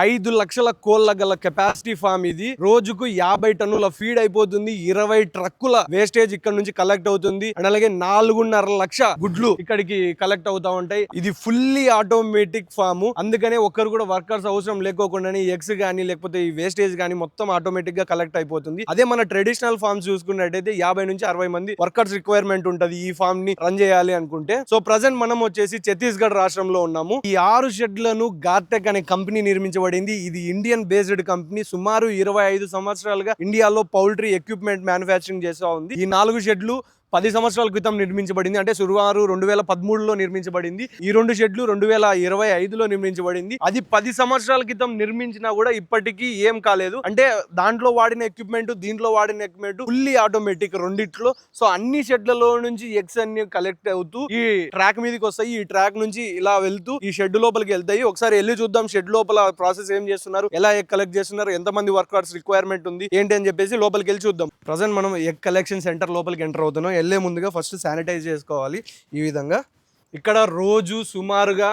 5 లక్షల కోళ్ల గల కెపాసిటీ ఫామ్ ఇది. రోజుకు 50 టన్నుల ఫీడ్ అయిపోతుంది. 20 ట్రక్కుల వేస్టేజ్ ఇక్కడ నుంచి కలెక్ట్ అవుతుంది. అండ్ అలాగే 4.5 లక్ష గుడ్లు ఇక్కడికి కలెక్ట్ అవుతా ఉంటాయి. ఇది ఫుల్లీ ఆటోమేటిక్ ఫామ్. అందుకనే ఒక్కరు కూడా వర్కర్స్ అవసరం లేకోకుండానే ఎగ్స్ గానీ లేకపోతే ఈ వేస్టేజ్ గానీ మొత్తం ఆటోమేటిక్ గా కలెక్ట్ అయిపోతుంది. అదే మన ట్రెడిషనల్ ఫార్మ్స్ చూసుకున్నట్టయితే 50 నుంచి 60 మంది వర్కర్స్ రిక్వైర్మెంట్ ఉంటది ఈ ఫామ్ ని రన్ చేయాలి అనుకుంటే. సో ప్రజెంట్ మనం వచ్చేసి ఛత్తీస్గఢ్ రాష్ట్రంలో ఉన్నాము. ఈ 6 షెడ్లను గార్టెక్ అనే కంపెనీ నిర్మించబడింది. ఇది ఇండియన్ బేస్డ్ కంపెనీ. సుమారు 25 సంవత్సరాలుగా ఇండియాలో పౌల్ట్రీ ఎక్విప్మెంట్ మ్యానుఫ్యాక్చరింగ్ చేస్తూ ఉంది. ఈ 4 షెడ్లు 10 సంవత్సరాల క్రితం నిర్మించబడింది. అంటే సుమారు 2013లో నిర్మించబడింది. ఈ 2 షెడ్లు 2025లో నిర్మించబడింది. అది 10 సంవత్సరాల క్రితం నిర్మించినా కూడా ఇప్పటికీ ఏం కాలేదు. అంటే దాంట్లో వాడిన ఎక్విప్మెంట్ దీంట్లో వాడిన ఎక్విప్మెంట్ ఫుల్లీ ఆటోమేటిక్ రెండిట్లో. సో అన్ని షెడ్లలో నుంచి ఎగ్స్ అన్ని కలెక్ట్ అవుతూ ఈ ట్రాక్ మీదకి వస్తాయి. ఈ ట్రాక్ నుంచి ఇలా వెళ్తూ ఈ షెడ్ లోపలికి వెళ్తాయి. ఒకసారి వెళ్ళి చూద్దాం షెడ్ లోపల ప్రాసెస్ ఏం చేస్తున్నారు, ఎలా ఎగ్ కలెక్ట్ చేస్తున్నారు, ఎంతమంది వర్కర్స్ రిక్వైర్మెంట్ ఉంది ఏంటి అని చెప్పేసి లోపలికి వెళ్ళి చూద్దాం. ప్రజెంట్ మనం ఎగ్ కలెక్షన్ సెంటర్ లోపలికి ఎంటర్ అవుతున్నాం. వెళ్ళే ముందుగా ఫస్ట్ శానిటైజ్ చేసుకోవాలి. ఈ విధంగా ఇక్కడ రోజు సుమారుగా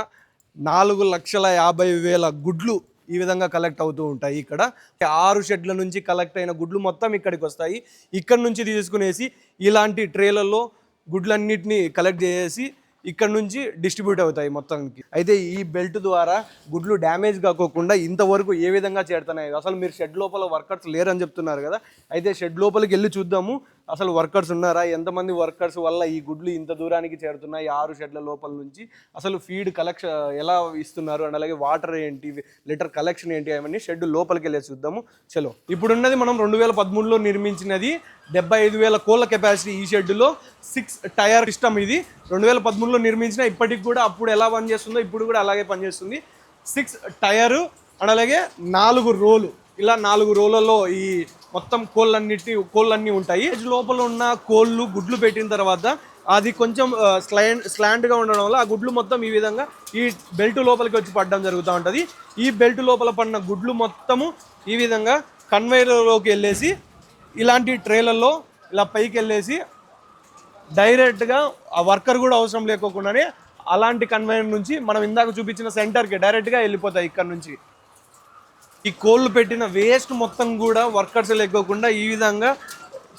4,50,000 గుడ్లు ఈ విధంగా కలెక్ట్ అవుతూ ఉంటాయి. ఇక్కడ 6 షెడ్ల నుంచి కలెక్ట్ అయిన గుడ్లు మొత్తం ఇక్కడికి వస్తాయి. ఇక్కడ నుంచి తీసుకునేసి ఇలాంటి ట్రేలలో గుడ్లన్నిటిని కలెక్ట్ చేసి ఇక్కడ నుంచి డిస్ట్రిబ్యూట్ అవుతాయి మొత్తానికి. అయితే ఈ బెల్ట్ ద్వారా గుడ్లు డ్యామేజ్ కాకోకుండా ఇంతవరకు ఏ విధంగా చేరుతున్నాయి. అసలు మీరు షెడ్ లోపల వర్కర్స్ లేరని చెప్తున్నారు కదా, అయితే షెడ్ లోపలికి వెళ్ళి చూద్దాము అసలు వర్కర్స్ ఉన్నారా, ఎంతమంది వర్కర్స్ వల్ల ఈ గుడ్లు ఇంత దూరానికి చేరుతున్నాయి 6 షెడ్ల లోపల నుంచి, అసలు ఫీడ్ కలెక్షన్ ఎలా ఇస్తున్నారు అండ్ అలాగే వాటర్ ఏంటి, లిటర్ కలెక్షన్ ఏంటి, అవన్నీ షెడ్ లోపలికి వెళ్ళి చూద్దాము. చలో, ఇప్పుడున్నది మనం 2013లో నిర్మించినది 75,000 కోళ్ళ కెపాసిటీ. ఈ షెడ్లో 6 టైర్ సిస్టమ్. ఇది 2013లో నిర్మించిన, ఇప్పటికి కూడా అప్పుడు ఎలా పనిచేస్తుందో ఇప్పుడు కూడా అలాగే పనిచేస్తుంది. 6 టైరు అండ్ అలాగే 4 రోలు. ఇలా 4 రోలలో ఈ మొత్తం కోళ్ళన్నీ ఉంటాయి. లోపల ఉన్న కోళ్ళు గుడ్లు పెట్టిన తర్వాత అది కొంచెం స్లాంట్గా ఉండడం వల్ల ఆ గుడ్లు మొత్తం ఈ విధంగా ఈ బెల్ట్ లోపలికి వచ్చి పడడం జరుగుతూ ఉంటుంది. ఈ బెల్ట్ లోపల పడిన గుడ్లు మొత్తము ఈ విధంగా కన్వేయర్లోకి వెళ్ళేసి ఇలాంటి ట్రేలలో ఇలా పైకి వెళ్ళేసి డైరెక్ట్గా ఆ వర్కర్ కూడా అవసరం లేకోకుండానే అలాంటి కన్వేయర్ నుంచి మనం ఇందాక చూపించిన సెంటర్కి డైరెక్ట్గా వెళ్ళిపోతాయి. ఇక్కడ నుంచి ఈ కోళ్ళు పెట్టిన వేస్ట్ మొత్తం కూడా వర్కర్స్ లేకోకుండా ఈ విధంగా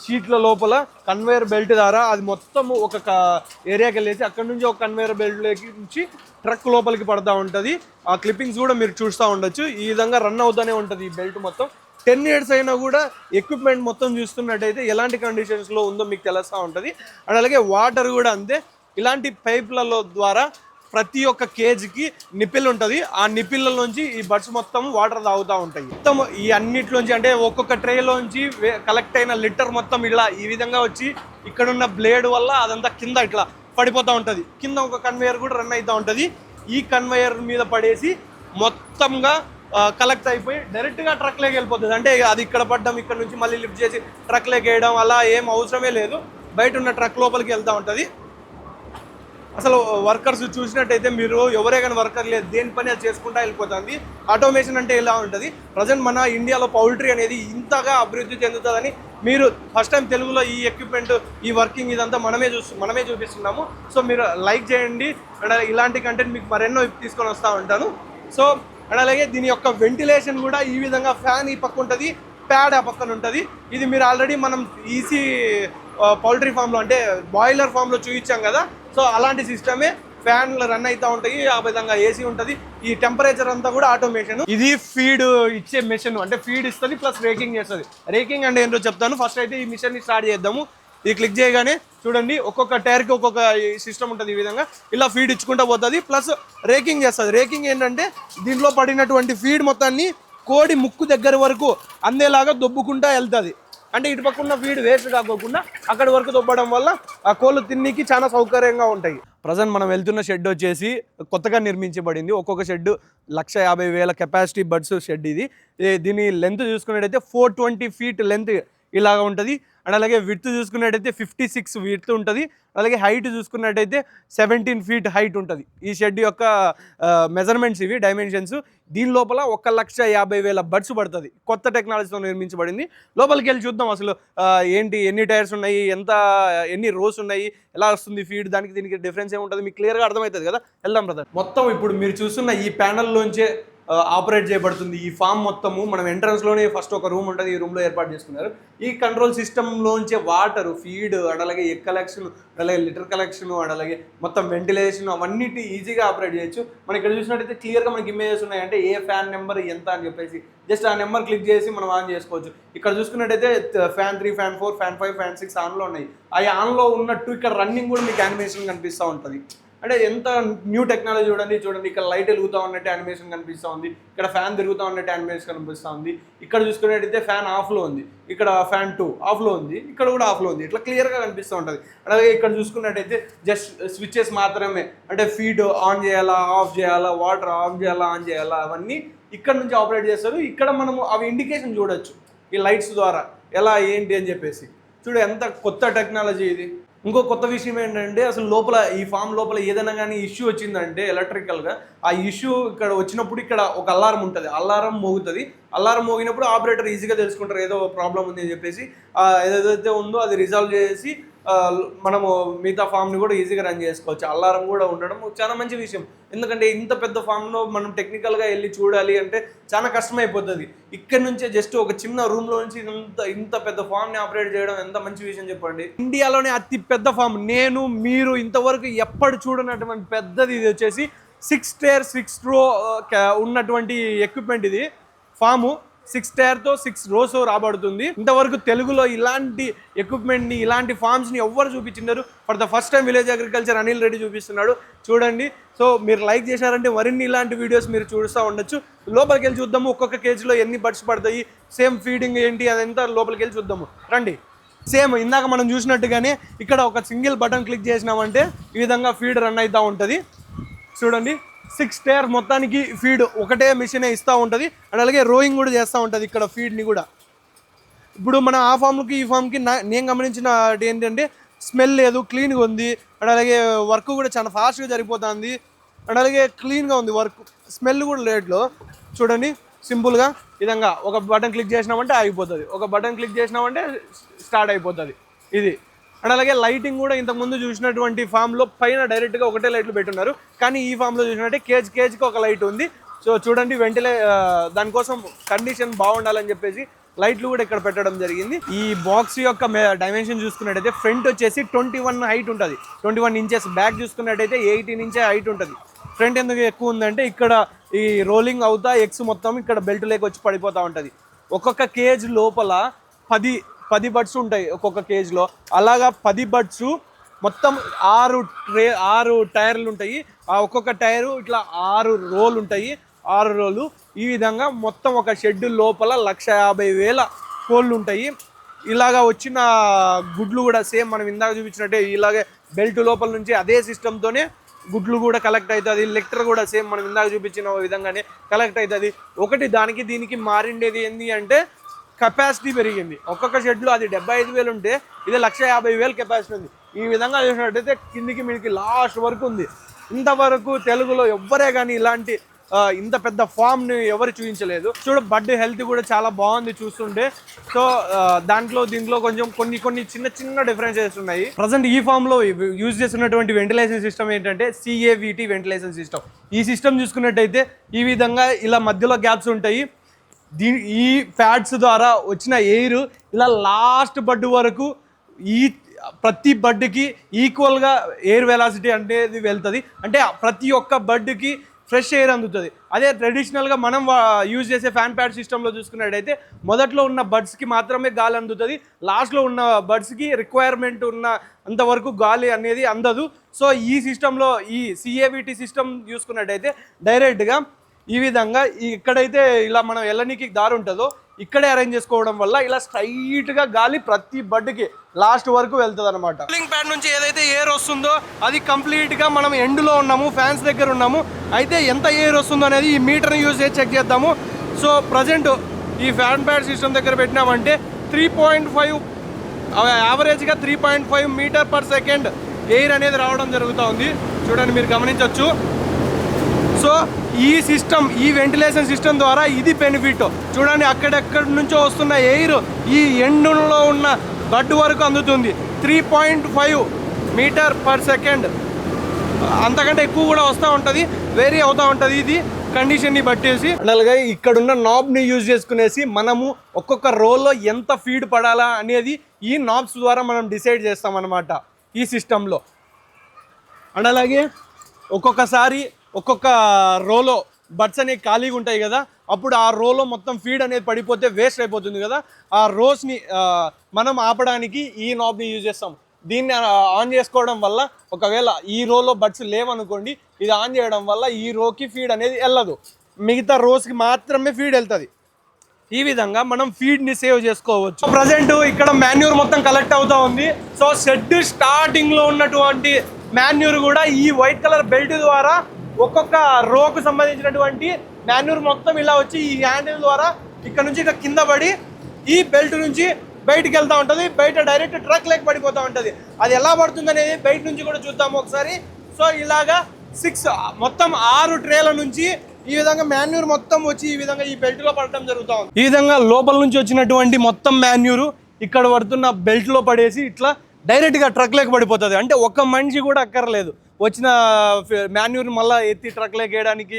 షీట్ల లోపల కన్వేయర్ బెల్ట్ ద్వారా అది మొత్తం ఒక ఏరియాకి వెళ్ళేసి అక్కడ నుంచి ఒక కన్వేయర్ బెల్ట్లోకి నుంచి ట్రక్ లోపలికి పడుతూ ఉంటుంది. ఆ క్లిప్పింగ్స్ కూడా మీరు చూస్తూ ఉండొచ్చు. ఈ విధంగా రన్ అవుతూనే ఉంటుంది ఈ బెల్ట్ మొత్తం. 10 years అయినా కూడా ఎక్విప్మెంట్ మొత్తం చూస్తున్నట్టయితే ఎలాంటి కండిషన్స్లో ఉందో మీకు తెలుస్తూ ఉంటుంది. అండ్ అలాగే వాటర్ కూడా అంతే. ఇలాంటి పైప్లలో ద్వారా ప్రతి ఒక్క కేజీకి నిప్పిల్ ఉంటుంది. ఆ నిప్పిల్లోంచి ఈ బర్డ్స్ మొత్తం వాటర్ తాగుతూ ఉంటాయి. మొత్తం ఈ అన్నిట్లోంచి అంటే ఒక్కొక్క ట్రేలోంచి కలెక్ట్ అయిన లిటర్ మొత్తం ఇలా ఈ విధంగా వచ్చి ఇక్కడున్న బ్లేడ్ వల్ల అదంతా కింద ఇట్లా పడిపోతూ ఉంటుంది. కింద ఒక కన్వేయర్ కూడా రన్ అవుతూ ఉంటుంది. ఈ కన్వేయర్ మీద పడేసి మొత్తంగా కలెక్ట్ అయిపోయి డైరెక్ట్గా ట్రక్లోకి వెళ్ళిపోతుంది. అంటే అది ఇక్కడ పడ్డం, ఇక్కడ నుంచి మళ్ళీ లిఫ్ట్ చేసి ట్రక్లోకి వేయడం అలా ఏం అవసరమే లేదు. బయట ఉన్న ట్రక్ లోపలికి వెళ్తూ ఉంటుంది. అసలు వర్కర్స్ చూసినట్టయితే మీరు ఎవరే కానీ వర్కర్ లేదు, దేని పని అది చేసుకుంటా వెళ్ళిపోతుంది. ఆటోమేషన్ అంటే ఎలా ఉంటుంది. ప్రజెంట్ మన ఇండియాలో పౌల్ట్రీ అనేది ఇంతగా అభివృద్ధి చెందుతుందని మీరు ఫస్ట్ టైం తెలుగులో ఈ ఎక్విప్మెంట్ ఈ వర్కింగ్ ఇదంతా మనమే చూపిస్తున్నాము. సో మీరు లైక్ చేయండి. అండ్ ఇలాంటి కంటెంట్ మీకు మరెన్నో తీసుకొని వస్తూ ఉంటాను. సో అండ్ అలాగే దీని యొక్క వెంటిలేషన్ కూడా ఈ విధంగా ఫ్యాన్ ఈ పక్క ఉంటుంది, ప్యాడ్ ఆ పక్కన ఉంటుంది. ఇది మీరు ఆల్రెడీ మనం ఈసీ పౌల్ట్రీ ఫామ్లో అంటే బాయిలర్ ఫామ్లో చూపించాం కదా. సో అలాంటి సిస్టమే ఫ్యాన్లు రన్ అవుతూ ఉంటాయి. ఆ విధంగా ఏసీ ఉంటుంది. ఈ టెంపరేచర్ అంతా కూడా ఆటోమేషన్. ఇది ఫీడ్ ఇచ్చే మెషిన్. అంటే ఫీడ్ ఇస్తుంది ప్లస్ రేకింగ్ చేస్తుంది. రేకింగ్ అంటే ఏంటో చెప్తాను. ఫస్ట్ అయితే ఈ మిషన్ని స్టార్ట్ చేద్దాము. ఇది క్లిక్ చేయగానే చూడండి ఒక్కొక్క టైర్కి ఒక్కొక్క సిస్టమ్ ఉంటుంది. ఈ విధంగా ఇలా ఫీడ్ ఇచ్చుకుంటూ పోతుంది. ప్లస్ రేకింగ్ చేస్తుంది. రేకింగ్ ఏంటంటే దీంట్లో పడినటువంటి ఫీడ్ మొత్తాన్ని కోడి ముక్కు దగ్గర వరకు అందేలాగా దొబ్బుకుంటూ వెళ్తుంది. అంటే ఇటు పక్క ఉన్న ఫీడ్ వేస్ట్ కాకోకుండా అక్కడి వరకు దొబ్బడం వల్ల ఆ కోళ్ళు తిన్నికి చాలా సౌకర్యంగా ఉంటాయి. ప్రజెంట్ మనం వెళ్తున్న షెడ్ వచ్చేసి కొత్తగా నిర్మించబడింది. ఒక్కొక్క షెడ్ 1,50,000 కెపాసిటీ బర్డ్స్ షెడ్ ఇది. దీని లెంత్ చూసుకున్నట్టయితే 420 feet లెంత్ ఇలాగ ఉంటుంది. అండ్ అలాగే విడ్త్ చూసుకున్నట్టయితే 56 విడ్త్ ఉంటుంది. అలాగే హైట్ చూసుకున్నట్టయితే 17 feet హైట్ ఉంటుంది. ఈ షెడ్ యొక్క మెజర్మెంట్స్ ఇవి, డైమెన్షన్స్. దీని లోపల 1,50,000 బర్డ్స్ పడుతుంది. కొత్త టెక్నాలజీతో నిర్మించబడింది. లోపలికి వెళ్ళి చూద్దాం అసలు ఏంటి, ఎన్ని టైర్స్ ఉన్నాయి, ఎన్ని రోస్ ఉన్నాయి, ఎలా వస్తుంది ఫీడ్, దానికి దీనికి డిఫరెన్స్ ఏముంటుంది మీకు క్లియర్గా అర్థమవుతుంది కదా. వెళ్దాం బ్రదర్. మొత్తం ఇప్పుడు మీరు చూస్తున్న ఈ ప్యానల్లోంచే ఆపరేట్ చేయబడుతుంది. ఈ ఫామ్ మొత్తము మనం ఎంట్రన్స్లోనే ఫస్ట్ ఒక రూమ్ ఉంటుంది, ఈ రూమ్లో ఏర్పాటు చేసుకున్నారు. ఈ కంట్రోల్ సిస్టంలోంచే వాటర్ ఫీడ్ అలాగే ఎగ్ కలెక్షన్ అలాగే లిటర్ కలెక్షన్ అలాగే మొత్తం వెంటిలేషన్ అవన్నిటి ఈజీగా ఆపరేట్ చేయొచ్చు. మనం ఇక్కడ చూసినట్టయితే క్లియర్గా మనకి ఇమేజెస్ ఉన్నాయంటే ఏ ఫ్యాన్ నెంబర్ ఎంత అని చెప్పేసి జస్ట్ ఆ నెంబర్ క్లిక్ చేసి మనం ఆన్ చేసుకోవచ్చు. ఇక్కడ చూసుకున్నట్టయితే ఫ్యాన్ 3, ఫ్యాన్ 4, ఫ్యాన్ 5, ఫ్యాన్ 6 ఆన్లో ఉన్నాయి. అవి ఆన్లో ఉన్నట్టు ఇక్కడ రన్నింగ్ కూడా మీకు యానిమేషన్ కనిపిస్తూ ఉంటుంది. అంటే ఎంత న్యూ టెక్నాలజీ చూడండి. ఇక్కడ లైట్ వెలుగుతూ ఉన్నట్టు యానిమేషన్ కనిపిస్తూ ఉంది, ఇక్కడ ఫ్యాన్ తిరుగుతూ ఉన్నట్టు యానిమేషన్ కనిపిస్తూ ఉంది. ఇక్కడ చూసుకున్నట్టయితే ఫ్యాన్ ఆఫ్లో ఉంది, ఇక్కడ ఫ్యాన్ 2 ఆఫ్లో ఉంది, ఇక్కడ కూడా ఆఫ్లో ఉంది. ఇట్లా క్లియర్గా కనిపిస్తూ ఉంటుంది. అలాగే ఇక్కడ చూసుకున్నట్టయితే జస్ట్ స్విచ్చెస్ మాత్రమే, అంటే ఫీడ్ ఆన్ చేయాలా, ఆఫ్ చేయాలా, వాటర్ ఆఫ్ చేయాలా, ఆన్ చేయాలా, అవన్నీ ఇక్కడ నుంచి ఆపరేట్ చేస్తారు. ఇక్కడ మనము అవి ఇండికేషన్ చూడొచ్చు ఈ లైట్స్ ద్వారా ఎలా ఏంటి అని చెప్పేసి. చూడు ఎంత కొత్త టెక్నాలజీ ఇది. ఇంకో కొత్త విషయం ఏంటంటే అసలు లోపల ఈ ఫామ్ లోపల ఏదైనా కానీ ఇష్యూ వచ్చిందంటే ఎలక్ట్రికల్గా ఆ ఇష్యూ ఇక్కడ వచ్చినప్పుడు ఇక్కడ ఒక అలారం ఉంటుంది, అలారం మోగుతుంది. అలారం మోగినప్పుడు ఆపరేటర్ ఈజీగా తెలుసుకుంటారు ఏదో ప్రాబ్లం ఉంది అని చెప్పేసి ఏదైతే ఉందో అది రిజాల్వ్ చేసి మనము మిగతా ఫామ్ని కూడా ఈజీగా రన్ చేసుకోవచ్చు. అలారం కూడా ఉండడం చాలా మంచి విషయం. ఎందుకంటే ఇంత పెద్ద ఫామ్లో మనం టెక్నికల్గా వెళ్ళి చూడాలి అంటే చాలా కష్టమైపోతుంది. ఇక్కడ నుంచే జస్ట్ ఒక చిన్న రూమ్లో నుంచి ఇంత పెద్ద ఫామ్ని ఆపరేట్ చేయడం ఎంత మంచి విషయం చెప్పండి. ఇండియాలోనే అతి పెద్ద ఫామ్, మీరు ఇంతవరకు ఎప్పుడు చూడనటువంటి పెద్దది. ఇది వచ్చేసి 6 tier 6 row ఉన్నటువంటి ఎక్విప్మెంట్. ఇది ఫాము 6 tier 6 rows రాబడుతుంది. ఇంతవరకు తెలుగులో ఇలాంటి ఎక్విప్మెంట్ని ఇలాంటి ఫామ్స్ని ఎవ్వరు చూపించినారు. For the first time village agriculture Anil Reddy చూపిస్తున్నాడు చూడండి. సో మీరు లైక్ చేశారంటే మరిన్ని ఇలాంటి వీడియోస్ మీరు చూస్తూ ఉండొచ్చు. లోపలికి వెళ్ళి చూద్దాము ఒక్కొక్క కేజీలో ఎన్ని బడ్స్ పడతాయి, సేమ్ ఫీడింగ్ ఏంటి అదంతా లోపలికి వెళ్ళి చూద్దాము రండి. సేమ్ ఇందాక మనం చూసినట్టుగానే ఇక్కడ ఒక సింగిల్ బటన్ క్లిక్ చేసినామంటే ఈ విధంగా ఫీడ్ రన్ అవుతూ ఉంటుంది. చూడండి 6 tier మొత్తానికి ఫీడ్ ఒకటే మిషనే ఇస్తూ ఉంటుంది. అండ్ అలాగే రోయింగ్ కూడా చేస్తూ ఉంటుంది ఇక్కడ ఫీడ్ని కూడా. ఇప్పుడు మన ఆ ఫామ్కి ఈ ఫామ్కి నేను గమనించిన ఏంటంటే స్మెల్ లేదు, క్లీన్గా ఉంది. అండ్ అలాగే వర్క్ కూడా చాలా ఫాస్ట్గా జరిగిపోతుంది. అండ్ అలాగే క్లీన్గా ఉంది వర్క్, స్మెల్ కూడా లేట్లో. చూడండి సింపుల్గా విధంగా ఒక బటన్ క్లిక్ చేసినామంటే ఆగిపోతుంది, ఒక బటన్ క్లిక్ చేసినామంటే స్టార్ట్ అయిపోతుంది ఇది. అండ్ అలాగే లైటింగ్ కూడా ఇంతకుముందు చూసినటువంటి ఫామ్లో పైన డైరెక్ట్గా ఒకటే లైట్లు పెట్టున్నారు, కానీ ఈ ఫామ్లో చూసినట్టే కేజీకి ఒక లైట్ ఉంది. సో చూడండి దానికోసం కండిషన్ బాగుండాలని చెప్పేసి లైట్లు కూడా ఇక్కడ పెట్టడం జరిగింది. ఈ బాక్స్ యొక్క డైమెన్షన్ చూసుకున్నట్టయితే ఫ్రంట్ వచ్చేసి 21 హైట్ ఉంటుంది, 21 inches. బ్యాక్ చూసుకున్నట్టయితే 18 inches హైట్ ఉంటుంది. ఫ్రంట్ ఎందుకు ఎక్కువ ఉందంటే ఇక్కడ ఈ రోలింగ్ అవుతా ఎగ్స్ మొత్తం ఇక్కడ బెల్ట్ లేక వచ్చి పడిపోతూ ఉంటుంది. ఒక్కొక్క కేజ్ లోపల 10 బడ్స్ ఉంటాయి ఒక్కొక్క కేజ్లో. అలాగా 10 బడ్స్ మొత్తం 6 టైర్లు ఉంటాయి. ఆ ఒక్కొక్క టైరు ఇట్లా 6 రోలు ఉంటాయి, 6 రోలు. ఈ విధంగా మొత్తం ఒక షెడ్ లోపల 150,000 కోళ్ళు ఉంటాయి. ఇలాగా వచ్చిన గుడ్లు కూడా సేమ్ మనం ఇందాక చూపించినట్టే ఇలాగే బెల్ట్ లోపల నుంచి అదే సిస్టమ్తోనే గుడ్లు కూడా కలెక్ట్ అవుతుంది. లెక్టర్ కూడా సేమ్ మనం ఇందాక చూపించిన విధంగానే కలెక్ట్ అవుతుంది. ఒకటి దానికి దీనికి మారిండేది ఏంటి అంటే కెపాసిటీ పెరిగింది. ఒక్కొక్క షెడ్లో అది 75,000 ఉంటే ఇది 150,000 కెపాసిటీ ఉంది. ఈ విధంగా చూసినట్టయితే కిందికి మీదికి లాస్ట్ వరకు ఉంది. ఇంతవరకు తెలుగులో ఎవ్వరే కానీ ఇలాంటి ఇంత పెద్ద ఫామ్ని ఎవరు చూపించలేదు. బడ్ హెల్త్ కూడా చాలా బాగుంది చూస్తుంటే. సో దీంట్లో కొంచెం కొన్ని చిన్న డిఫరెన్సెస్ ఉన్నాయి. ప్రజెంట్ ఈ ఫామ్లో యూజ్ చేస్తున్నటువంటి వెంటిలేషన్ సిస్టమ్ ఏంటంటే CAVT వెంటిలేషన్ సిస్టమ్. ఈ సిస్టమ్ చూసుకున్నట్టయితే ఈ విధంగా ఇలా మధ్యలో గ్యాప్స్ ఉంటాయి. ఈ ప్యాడ్స్ ద్వారా వచ్చిన ఎయిర్ ఇలా లాస్ట్ బడ్ వరకు ప్రతి బడ్కి ఈక్వల్గా ఎయిర్ వెలాసిటీ అనేది వెళ్తుంది. అంటే ప్రతి ఒక్క బడ్కి ఫ్రెష్ ఎయిర్ అందుతుంది. అదే ట్రెడిషనల్గా మనం యూజ్ చేసే ఫ్యాన్ ప్యాడ్ సిస్టంలో చూసుకున్నట్టయితే మొదట్లో ఉన్న బడ్స్కి మాత్రమే గాలి అందుతుంది, లాస్ట్లో ఉన్న బడ్స్కి రిక్వైర్మెంట్ ఉన్న అంతవరకు గాలి అనేది అందదు. సో ఈ సిస్టంలో ఈ CAVT సిస్టమ్ చూసుకున్నట్టయితే డైరెక్ట్గా ఈ విధంగా ఇక్కడైతే ఇలా మనం ఎల్లనికి దారి ఉంటుందో ఇక్కడే అరేంజ్ చేసుకోవడం వల్ల ఇలా స్ట్రైట్గా గాలి ప్రతి బడ్కి లాస్ట్ వరకు వెళ్తుంది అనమాట. కూలింగ్ ప్యాడ్ నుంచి ఏదైతే ఎయిర్ వస్తుందో అది కంప్లీట్గా మనం ఎండ్లో ఉన్నాము, ఫ్యాన్స్ దగ్గర ఉన్నాము. అయితే ఎంత ఎయిర్ వస్తుందో అనేది ఈ మీటర్ని యూజ్ చేసి చెక్ చేద్దాము. సో ప్రజెంట్ ఈ ఫ్యాన్ ప్యాడ్ సిస్టమ్ దగ్గర పెట్టినామంటే 3.5 యావరేజ్గా 3.5 meter/second ఎయిర్ అనేది రావడం జరుగుతూ ఉంది. చూడండి మీరు గమనించవచ్చు. సో ఈ వెంటిలేషన్ సిస్టమ్ ద్వారా ఇది బెనిఫిట్. చూడండి అక్కడెక్కడి నుంచో వస్తున్న ఎయిర్ ఈ ఎండ్లో ఉన్న బడ్ వరకు అందుతుంది. 3.5 meter/second అంతకంటే ఎక్కువ కూడా వస్తూ ఉంటుంది, వేరీ అవుతూ ఉంటుంది. ఇది కండిషన్ని బట్టేసి అలాగే ఇక్కడున్న నాబ్ని యూజ్ చేసుకునేసి మనము ఒక్కొక్క రోల్లో ఎంత ఫీడ్ పడాలా అనేది ఈ నాబ్స్ ద్వారా మనం డిసైడ్ చేస్తాం అన్నమాట ఈ సిస్టంలో. అండ్ అలాగే ఒక్కొక్కసారి ఒక్కొక్క రోలో బడ్స్ అనేవి ఖాళీగా ఉంటాయి కదా, అప్పుడు ఆ రోలో మొత్తం ఫీడ్ అనేది పడిపోతే వేస్ట్ అయిపోతుంది కదా, ఆ రోస్ని మనం ఆపడానికి ఈ నాబ్ని యూజ్ చేస్తాం. దీన్ని ఆన్ చేసుకోవడం వల్ల ఒకవేళ ఈ రోలో బడ్స్ లేవనుకోండి, ఇది ఆన్ చేయడం వల్ల ఈ రోకి ఫీడ్ అనేది వెళ్ళదు, మిగతా రోస్కి మాత్రమే ఫీడ్ వెళ్తుంది. ఈ విధంగా మనం ఫీడ్ని సేవ్ చేసుకోవచ్చు. ప్రజెంట్ ఇక్కడ మాన్యూర్ మొత్తం కలెక్ట్ అవుతా ఉంది. సో షెడ్ స్టార్టింగ్లో ఉన్నటువంటి మాన్యూర్ కూడా ఈ వైట్ కలర్ బెల్ట్ ద్వారా ఒక్కొక్క రోకు సంబంధించినటువంటి మాన్యూర్ మొత్తం ఇలా వచ్చి ఈ హ్యాండిల్ ద్వారా ఇక్కడ నుంచి ఇక కింద పడి ఈ బెల్ట్ నుంచి బయటికి వెళ్తూ ఉంటుంది. బయట డైరెక్ట్ ట్రక్ లెక్క పడిపోతూ ఉంటుంది. అది ఎలా పడుతుంది అనేది బయట నుంచి కూడా చూద్దాము ఒకసారి. సో ఇలాగా 6 ట్రేల నుంచి ఈ విధంగా మాన్యూర్ మొత్తం వచ్చి ఈ విధంగా ఈ బెల్ట్లో పడటం జరుగుతూ ఉంది. ఈ విధంగా లోపల నుంచి వచ్చినటువంటి మొత్తం మాన్యూరు ఇక్కడ పడుతున్న బెల్ట్లో పడేసి ఇట్లా డైరెక్ట్గా ట్రక్ లేక పడిపోతుంది. అంటే ఒక్క మనిషి కూడా అక్కర్లేదు, వచ్చిన మాన్యూర్ మళ్ళీ ఎత్తి ట్రక్ లేక వేయడానికి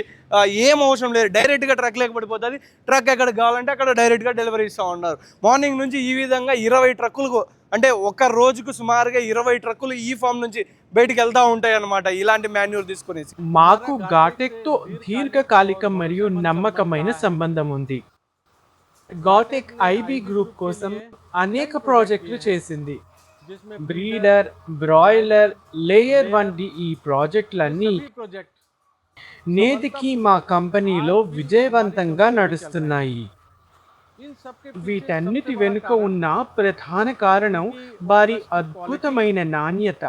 ఏం అవసరం లేదు, డైరెక్ట్గా ట్రక్ లేక పడిపోతుంది. ట్రక్ ఎక్కడ కావాలంటే అక్కడ డైరెక్ట్గా డెలివరీ ఇస్తూ ఉన్నారు. మార్నింగ్ నుంచి ఈ విధంగా 20 ట్రక్కులు, అంటే ఒక రోజుకు సుమారుగా 20 ట్రక్కులు ఈ ఫామ్ నుంచి బయటికి వెళ్తూ ఉంటాయి అన్నమాట ఇలాంటి మాన్యూర్ తీసుకునేసి. మాకు గాటెక్తో దీర్ఘకాలిక మరియు నమ్మకమైన సంబంధం ఉంది. గాటెక్ ఐబీ గ్రూప్ కోసం అనేక ప్రాజెక్టులు చేసింది. బ్రీడర్, బ్రాయిలర్, లేయర్ వంటి ఈ ప్రాజెక్టులన్నీ నేటికి మా కంపెనీలో విజయవంతంగా నడుస్తున్నాయి. వీటన్నిటి వెనుక ఉన్న ప్రధాన కారణం వారి అద్భుతమైన నాణ్యత,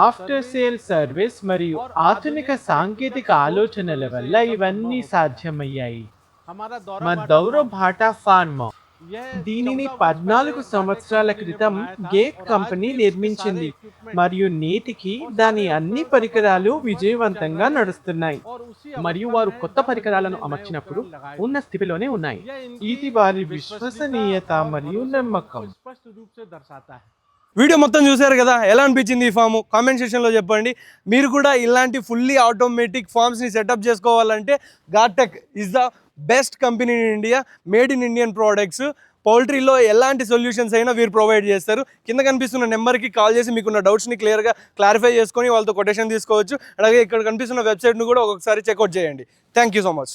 ఆఫ్టర్ సేల్ సర్వీస్ మరియు ఆధునిక సాంకేతిక ఆలోచనల వల్ల ఇవన్నీ సాధ్యమయ్యాయి. మా దౌరవ్ భాటా ఫార్మా దీనిని 14 సంవత్సరాల క్రితం గేక్ కంపెనీ నిర్మించింది మరియు నేటికి దాని అన్ని పరికరాలు విజయవంతంగా నడుస్తున్నాయి మరియు వారు కొత్త పరికరాలను అమర్చినప్పుడు ఉన్న స్థితిలోనే ఉన్నాయి. ఇది వారి విశ్వసనీయత మరియు నమ్మకం. వీడియో మొత్తం చూసారు కదా, ఎలా అనిపించింది ఈ ఫామ్? కామెంట్ సెక్షన్లో చెప్పండి. మీరు కూడా ఇలాంటి ఫుల్లీ ఆటోమేటిక్ ఫార్మ్స్ని సెటప్ చేసుకోవాలంటే Gatech is the best company in India. Made in Indian products. పౌల్ట్రీలో ఎలాంటి సొల్యూషన్స్ అయినా వీరు ప్రొవైడ్ చేస్తారు. కింద కనిపిస్తున్న నెంబర్కి కాల్ చేసి మీకున్న డౌట్స్ని క్లియర్గా క్లారిఫై చేసుకొని వాళ్ళతో కొటేషన్ తీసుకోవచ్చు. అలాగే ఇక్కడ కనిపిస్తున్న వెబ్సైట్ను కూడా ఒకసారి చెక్అవుట్ చేయండి. Thank you so much.